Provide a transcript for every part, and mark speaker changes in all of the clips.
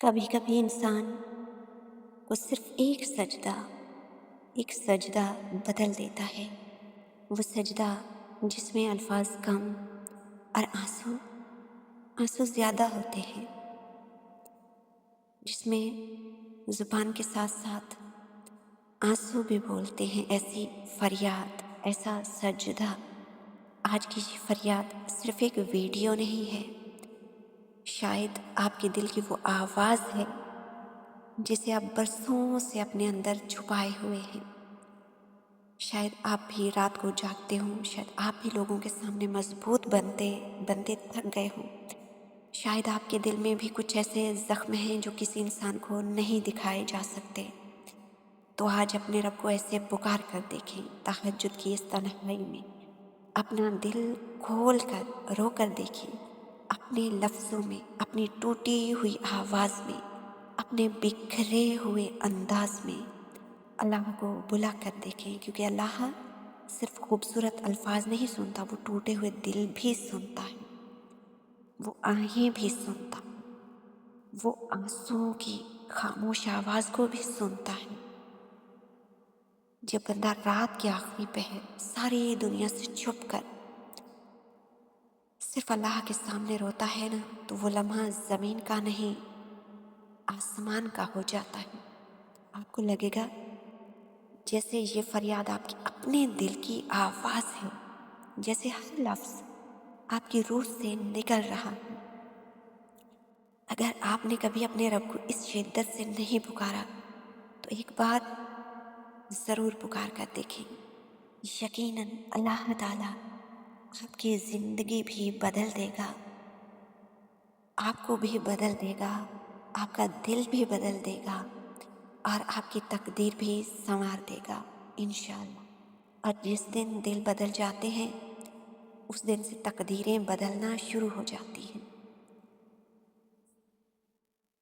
Speaker 1: کبھی کبھی انسان کو صرف ایک سجدہ بدل دیتا ہے۔ وہ سجدہ جس میں الفاظ کم اور آنسو زیادہ ہوتے ہیں، جس میں زبان کے ساتھ ساتھ آنسو بھی بولتے ہیں۔ ایسی فریاد، ایسا سجدہ۔ آج کی یہ فریاد صرف ایک ویڈیو نہیں ہے، شاید آپ کے دل کی وہ آواز ہے جسے آپ برسوں سے اپنے اندر چھپائے ہوئے ہیں۔ شاید آپ بھی رات کو جاگتے ہوں، شاید آپ بھی لوگوں کے سامنے مضبوط بنتے تھک گئے ہوں۔ شاید آپ کے دل میں بھی کچھ ایسے زخم ہیں جو کسی انسان کو نہیں دکھائے جا سکتے۔ تو آج اپنے رب کو ایسے پکار کر دیکھیں، تہجد کی اس تنہائی میں اپنا دل کھول کر رو کر دیکھیں، اپنے لفظوں میں، اپنی ٹوٹی ہوئی آواز میں، اپنے بکھرے ہوئے انداز میں اللہ کو بلا کر دیکھیں، کیونکہ اللہ صرف خوبصورت الفاظ نہیں سنتا، وہ ٹوٹے ہوئے دل بھی سنتا ہے، وہ آہیں بھی سنتا ہے، وہ آنسوؤں کی خاموش آواز کو بھی سنتا ہے۔ جب بندہ رات کے آخری پہر ساری دنیا سے چھپ کر صرف اللہ کے سامنے روتا ہے نا، تو وہ لمحہ زمین کا نہیں آسمان کا ہو جاتا ہے۔ آپ کو لگے گا جیسے یہ فریاد آپ کے اپنے دل کی آواز ہے، جیسے ہر لفظ آپ کی روح سے نکل رہا ہے۔ اگر آپ نے کبھی اپنے رب کو اس شدت سے نہیں پکارا تو ایک بار ضرور پکار کر دیکھیں، یقیناً اللہ تعالیٰ آپ کی زندگی بھی بدل دے گا، آپ کو بھی بدل دے گا، آپ کا دل بھی بدل دے گا، اور آپ کی تقدیر بھی سنوار دے گا انشاءاللہ۔ اور جس دن دل بدل جاتے ہیں اس دن سے تقدیریں بدلنا شروع ہو جاتی ہیں۔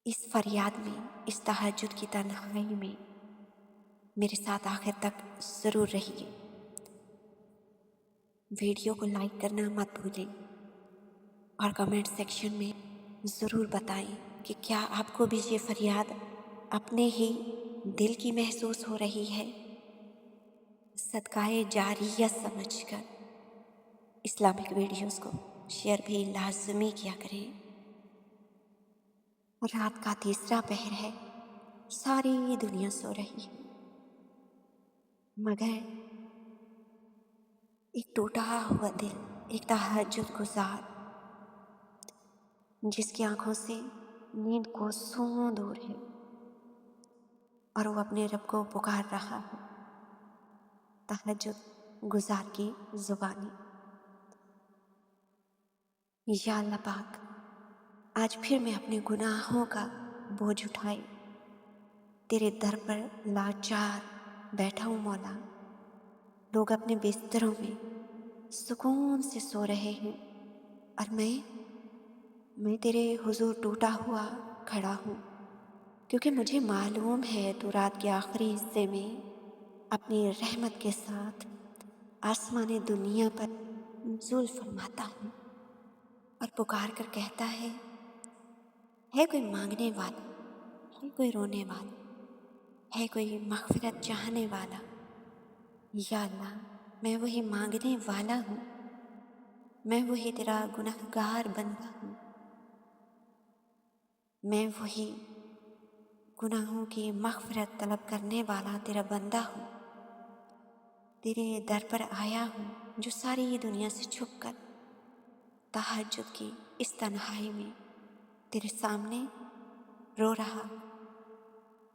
Speaker 1: اس فریاد میں، اس تہجد کی تنہائی میں میرے ساتھ آخر تک ضرور رہیے۔ ویڈیو کو لائک کرنا مت بھولیں اور کمنٹ سیکشن میں ضرور بتائیں کہ کیا آپ کو بھی یہ فریاد اپنے ہی دل کی محسوس ہو رہی ہے۔ صدقہ جاریہ سمجھ کر اسلامک ویڈیوز کو شیئر بھی لازمی کیا کریں۔ رات کا تیسرا پہر ہے، ساری دنیا سو رہی ہے، مگر ایک ٹوٹا ہوا دل، ایک تہجد گزار جس کی آنکھوں سے نیند کو سوں دور ہے اور وہ اپنے رب کو پکار رہا ہے تہجد گزار کی زبانی۔ یا اللہ پاک، آج پھر میں اپنے گناہوں کا بوجھ اٹھائے تیرے در پر لاچار بیٹھا ہوں مولا۔ لوگ اپنے بستروں میں سکون سے سو رہے ہیں اور میں تیرے حضور ٹوٹا ہوا کھڑا ہوں، کیونکہ مجھے معلوم ہے تو رات کے آخری حصے میں اپنی رحمت کے ساتھ آسمان دنیا پر نزول فرماتا ہے اور پکار کر کہتا ہے کوئی مانگنے والا، ہے کوئی رونے والا، ہے کوئی مغفرت چاہنے والا۔ یا اللہ، میں وہی مانگنے والا ہوں، میں وہی تیرا گنہگار بندہ ہوں، میں وہی گناہوں کی مغفرت طلب کرنے والا تیرا بندہ ہوں، تیرے در پر آیا ہوں جو ساری دنیا سے چھپ کر تہجد کی اس تنہائی میں تیرے سامنے رو رہا۔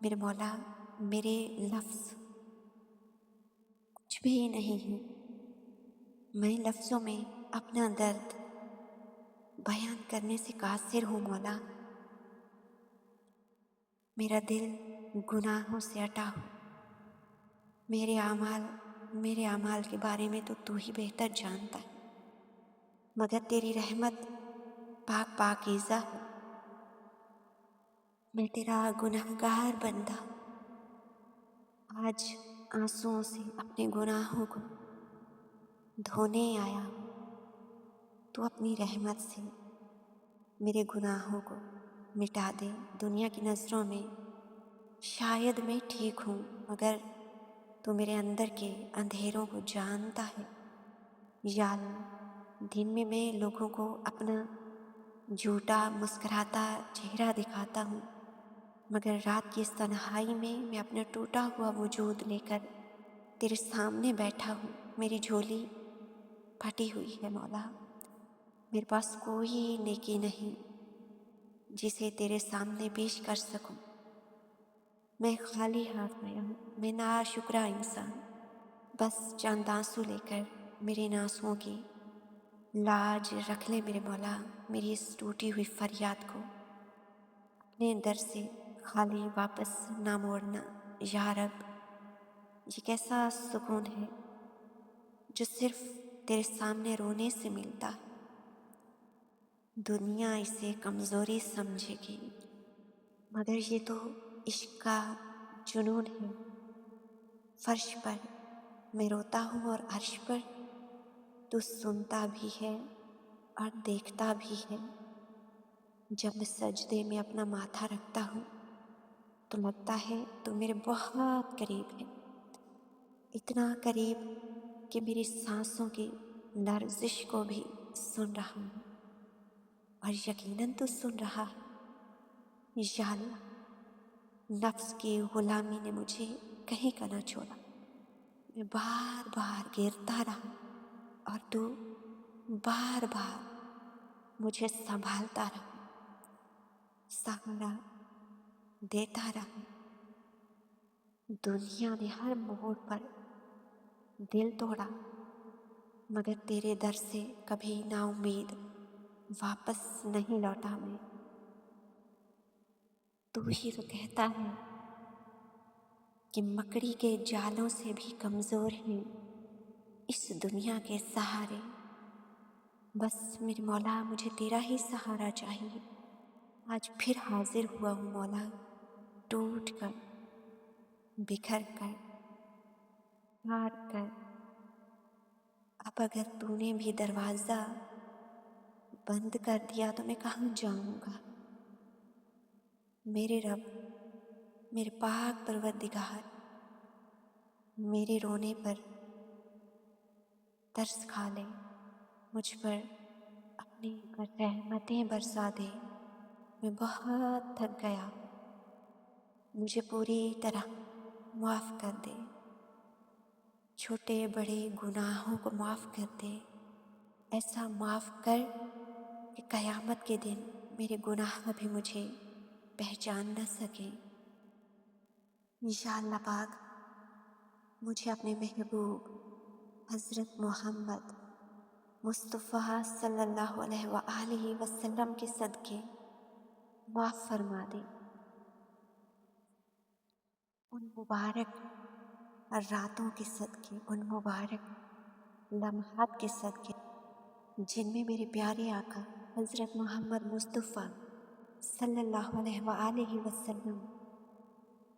Speaker 1: میرے مولا، میرے لفظ کچھ بھی نہیں ہیں، میں لفظوں میں اپنا درد بیان کرنے سے قاصر ہوں مولا۔ میرا دل گناہوں سے اٹا ہو، میرے اعمال کے بارے میں تو ہی بہتر جانتا ہے، مگر تیری رحمت پاکیزہ ہو۔ میں تیرا گنہگار بندہ آج آنسوؤں سے اپنے گناہوں کو دھونے آیا ہوں۔ تو اپنی رحمت سے میرے گناہوں کو मिटा दे। दुनिया की नज़रों में शायद मैं ठीक हूँ, मगर तू मेरे अंदर के अंधेरों को जानता है। या अल्लाह, दिन में मैं लोगों को अपना झूठा मुस्कुराता चेहरा दिखाता हूँ, मगर रात की इस तन्हाई में मैं अपना टूटा हुआ वजूद लेकर तेरे सामने बैठा हूँ। मेरी झोली फटी हुई है मौला, मेरे पास कोई नेकी नहीं जिसे तेरे सामने पेश कर सकूं। मैं खाली हाथ आया हूँ, मैं नाशुक्रा इंसान। बस चंद आंसू लेकर मेरे इन आंसुओं की लाज रख ले मेरे मौला। मेरी इस टूटी हुई फरियाद को अपने दर से खाली वापस ना मोड़ना। या रब, ये कैसा सुकून है जो सिर्फ तेरे सामने रोने से मिलता है। दुनिया इसे कमज़ोरी समझेगी, मगर ये तो इश्क का जुनून है। फर्श पर मैं रोता हूँ और अर्श पर तू सुनता भी है और देखता भी है। जब मैं सजदे में अपना माथा रखता हूँ तो लगता है तू मेरे बहुत करीब है, इतना करीब कि मेरी सांसों की लर्जिश को भी सुन रहा हूँ। और यकीनन तू सुन रहा है। या अल्लाह, नफ्स की गुलामी ने मुझे कहीं का ना छोड़ा। मैं बार बार गिरता रहा और तू बार बार मुझे संभालता रहा, सहारा देता रहा। दुनिया ने हर मोड़ पर दिल तोड़ा, मगर तेरे दर से कभी नाउम्मीद वापस नहीं लौटा मैं। तू ही तो कहता है कि मकड़ी के जालों से भी कमज़ोर हैं इस दुनिया के सहारे। बस मेरे मौला, मुझे तेरा ही सहारा चाहिए। आज फिर हाजिर हुआ हूँ मौला, टूट कर, बिखर कर, हार कर। अब अगर तूने भी दरवाज़ा बंद कर दिया तो मैं कहाँ जाऊँगा। मेरे रब, मेरे पाक परवरदिगार, मेरे रोने पर तरस खा ले, मुझ पर अपनी रहमतें बरसा दे। मैं बहुत थक गया, मुझे पूरी तरह माफ़ कर दे। छोटे बड़े गुनाहों को माफ़ कर दे। ऐसा माफ़ कर कि क़यामत के दिन मेरे गुनाह भी मुझे पहचान न सकें। या अल्लाह पाक, मुझे अपने महबूब हज़रत मोहम्मद मुस्तफ़ा सल्लल्लाहु अलैहि वसल्लम के सदक़े माफ़ फरमा दे। उन मुबारक रातों के सदक़े, उन मुबारक लम्हात के सदक़े जिनमें मेरे प्यारे आका हज़रत मोहम्मद मुस्तफ़ा सल्लल्लाहु अलैहि वसल्लम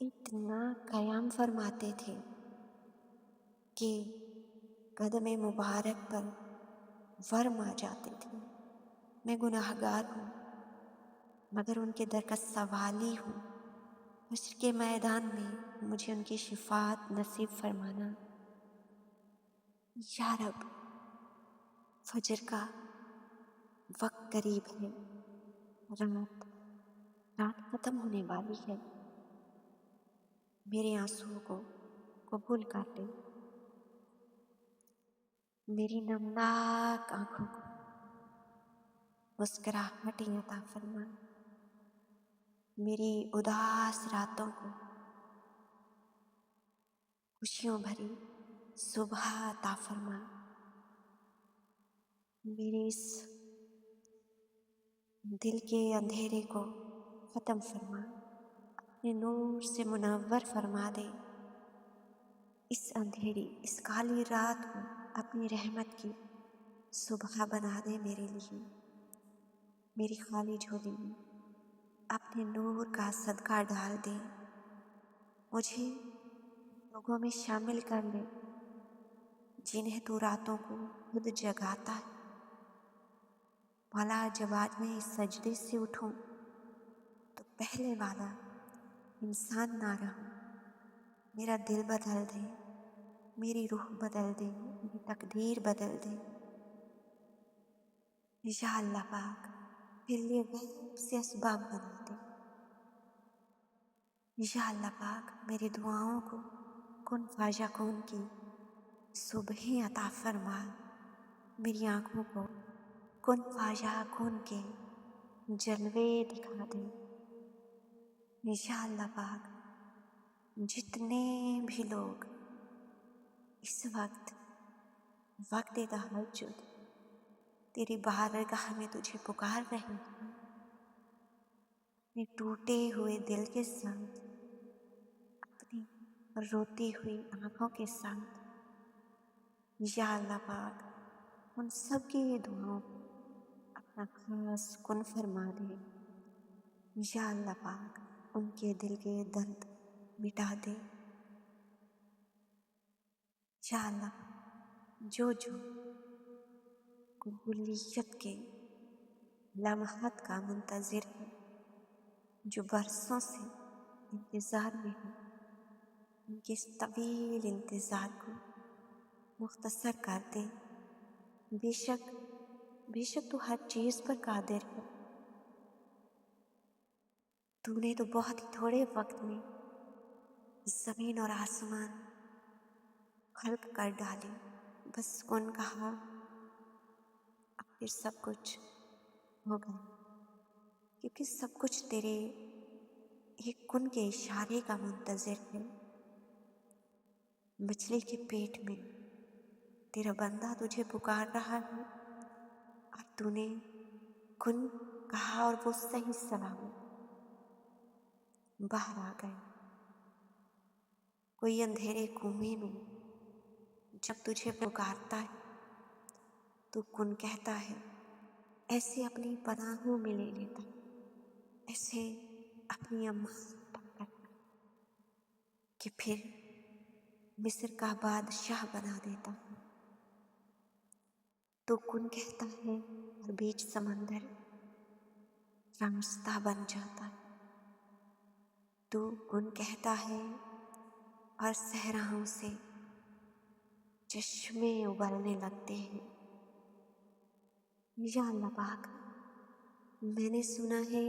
Speaker 1: इतना क़याम फरमाते थे कि कदम मुबारक पर वर्म आ जाते थे। मैं गुनाहगार हूँ, मगर उनके दर का सवाली हूँ। हश्र के मैदान में मुझे उनकी शिफात नसीब फरमाना। या रब, फजर का वक्त करीब है, रात ख़त्म होने वाली है। मेरे आंसुओं को कबूल कर ले, मेरी नमनाक आँखों को मुस्कुराहट अता फरमा, मेरी उदास रातों को खुशियों भरी सुबह अता फरमा। मेरे इस दिल के अंधेरे को ख़त्म फरमा, अपने नूर से मुनव्वर फरमा दे। इस अंधेरी, इस काली रात को अपनी रहमत की सुबह बना दे मेरे लिए। मेरी खाली झोली में अपने नूर का सदका डाल दे। मुझे लोगों में शामिल कर ले जिन्हें तू रातों को खुद जगाता है। भला जब आज मैं इस सजदे से उठूं पहले वाला इंसान ना रहूं। मेरा दिल बदल दे, मेरी रूह बदल दे, मेरी तकदीर बदल दे। या अल्लाह पाक, फिर ये गैब से असबाब बना दे। या अल्लाह पाक, मेरी दुआओं को कुन फाया कौन की सुबह अता फरमा। मेरी आँखों को कुन फाया कौन के जलवे दिखा दे। या अल्लाह पाक, जितने भी लोग इस वक्त तहज्जुद तेरी बारगाह में तुझे पुकार रहे हैं, अपने टूटे हुए दिल के साथ, अपनी रोती हुई आँखों के साथ, या अल्लाह पाक, उन सब की दुआओं को अपना खास कुन फरमा दे। या अल्लाह पाक, उनके दिल के दर्द मिटा दे। या अल्लाह, जो कबूलियत के लम्हात का मुंतज़िर है, जो बरसों से इंतज़ार में है, उनके इस तवील इंतज़ार को मुख्तसर कर दे। बेशक तू हर चीज़ पर कादिर है। तूने तो बहुत ही थोड़े वक्त में ज़मीन और आसमान खल्क कर डाले। बस कौन कहा, अब फिर सब कुछ हो गया, क्योंकि सब कुछ तेरे एक कुन के इशारे का मुंतज़िर है। मछली के पेट में तेरा बंदा तुझे पुकार रहा है और तूने कुन कहा और वो सही सलामत बाहर आ गए। कोई अंधेरे कुएं में जब तुझे पुकारता है तो कुन कहता है, ऐसे अपनी पनाहों में ले लेता, ऐसे अपनी अम्मा पकड़ता कि फिर मिस्र का बादशाह बना देता। तो कुन कहता है और बीच समंदर रास्ता बन जाता है। तो कुन कहता है और सहराओं से चश्मे उबलने लगते हैं। या अल्लाह पाक, मैंने सुना है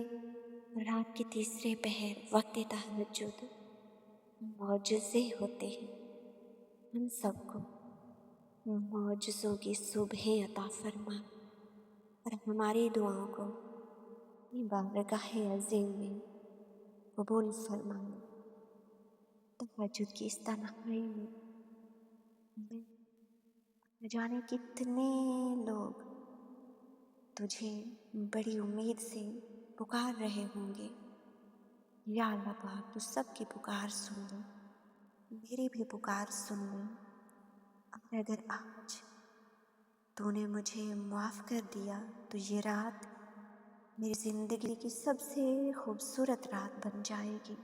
Speaker 1: रात के तीसरे पहर वक्त तहज्जुद मौजज़े होते हैं। हम सबको मौजज़ों की सुबह अता फरमा और हमारी दुआओं को अपनी बारगाह अज़ीम में कबूल फरमा। तहज्जुद की इस तन्हाई में न जाने कितने लोग तुझे बड़ी उम्मीद से पुकार रहे होंगे। या अल्लाह पाक, तू सबकी पुकार सुन ले, मेरी भी पुकार सुन ले। और अगर आज तूने मुझे माफ़ कर दिया तो ये रात मेरी ज़िंदगी की सबसे खूबसूरत रात बन जाएगी।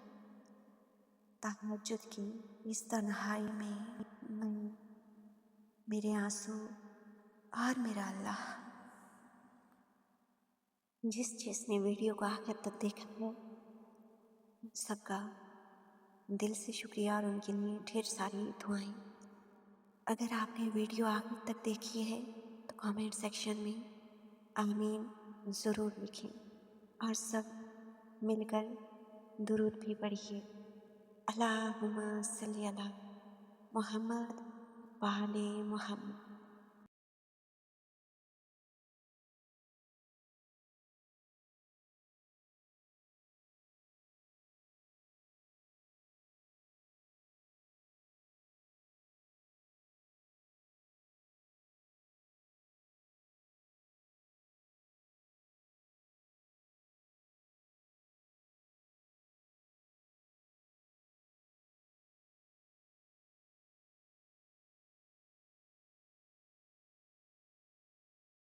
Speaker 1: तहज्जुद की इस तन्हाई में मैं, मेरे आंसू और मेरा अल्लाह, जिसने वीडियो को आखिर तक देखा है, सबका दिल से शुक्रिया और उनके लिए ढेर सारी दुआएं। अगर आपने वीडियो आखिर तक देखी है तो कमेंट सेक्शन में आमीन ज़रूर लिखें और सब मिलकर दुरूद भी पढ़िए। अल्लाहुम्मा सल्ली अला मुहम्मद व आले मुहम्मद।